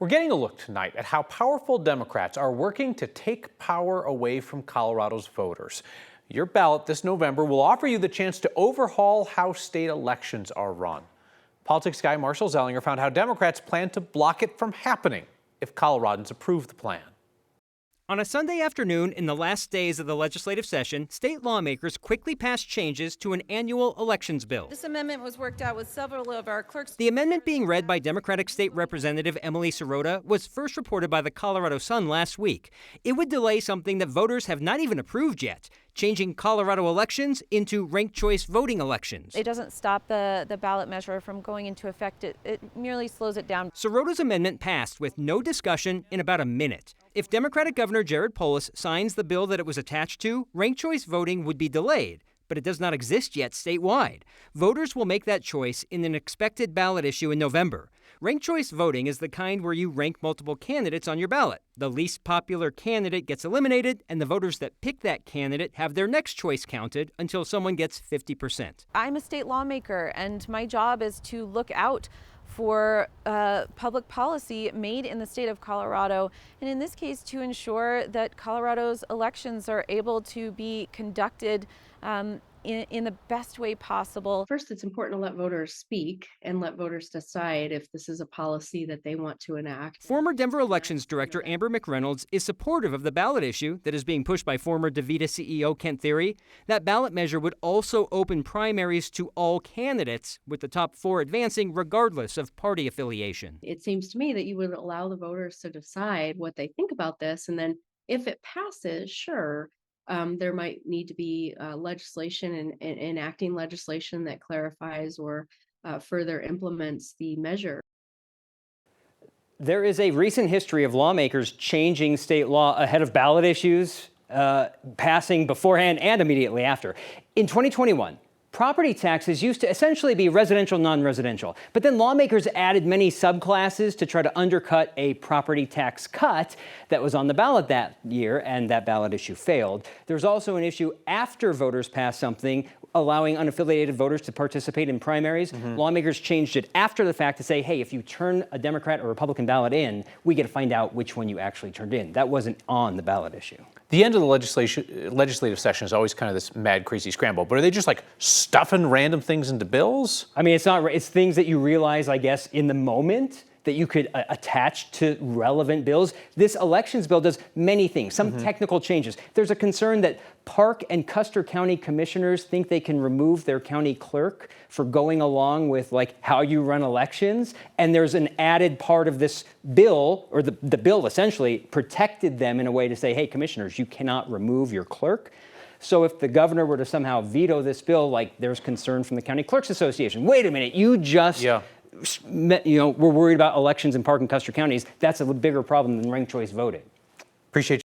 We're getting a look tonight at how powerful Democrats are working to take power away from Colorado's voters. Your ballot this November will offer you the chance to overhaul how state elections are run. Politics guy Marshall Zellinger found how Democrats plan to block it from happening if Coloradans approve the plan. On a Sunday afternoon in the last days of the legislative session, state lawmakers quickly passed changes to an annual elections bill. This amendment was worked out with several of our clerks. The amendment being read by Democratic State Representative Emily Sirota was first reported by the Colorado Sun last week. It would delay something that voters have not even approved yet, changing Colorado elections into ranked choice voting elections. It doesn't stop the ballot measure from going into effect. It merely slows it down. Sirota's amendment passed with no discussion in about a minute. If Democratic Governor Jared Polis signs the bill that it was attached to, ranked choice voting would be delayed, but it does not exist yet statewide. Voters will make that choice in an expected ballot issue in November. Ranked choice voting is the kind where you rank multiple candidates on your ballot. The least popular candidate gets eliminated, and the voters that pick that candidate have their next choice counted until someone gets 50%. I'm a state lawmaker, and my job is to look out for public policy made in the state of Colorado, and in this case to ensure that Colorado's elections are able to be conducted in the best way possible. First, it's important to let voters speak and let voters decide if this is a policy that they want to enact. Former Denver Elections Director Amber McReynolds is supportive of the ballot issue that is being pushed by former DaVita CEO Kent Thiry. That ballot measure would also open primaries to all candidates, with the top 4 advancing regardless of party affiliation. It seems to me that you would allow the voters to decide what they think about this, and then if it passes, sure, there might need to be legislation and enacting legislation that clarifies or further implements the measure. There is a recent history of lawmakers changing state law ahead of ballot issues, passing beforehand and immediately after. In 2021, property taxes used to essentially be residential, non-residential, but then lawmakers added many subclasses to try to undercut a property tax cut that was on the ballot that year, and that ballot issue failed. There's also an issue after voters passed something allowing unaffiliated voters to participate in primaries. Lawmakers changed it after the fact to say, hey, if you turn a Democrat or Republican ballot in, we get to find out which one you actually turned in. That wasn't on the ballot issue. The end of the legislative session is always kind of this mad, crazy scramble, but are they just like stuffing random things into bills? I mean, it's things that you realize, I guess, in the moment that you could attach to relevant bills. This elections bill does many things, some technical changes. There's a concern that Park and Custer County commissioners think they can remove their county clerk for going along with like how you run elections. And there's an added part of this bill, or the bill essentially protected them in a way to say, hey, commissioners, you cannot remove your clerk. So if the governor were to somehow veto this bill, like there's concern from the County Clerks Association, wait a minute, you just we're worried about elections in Park and Custer counties. That's a bigger problem than ranked choice voting. Appreciate you.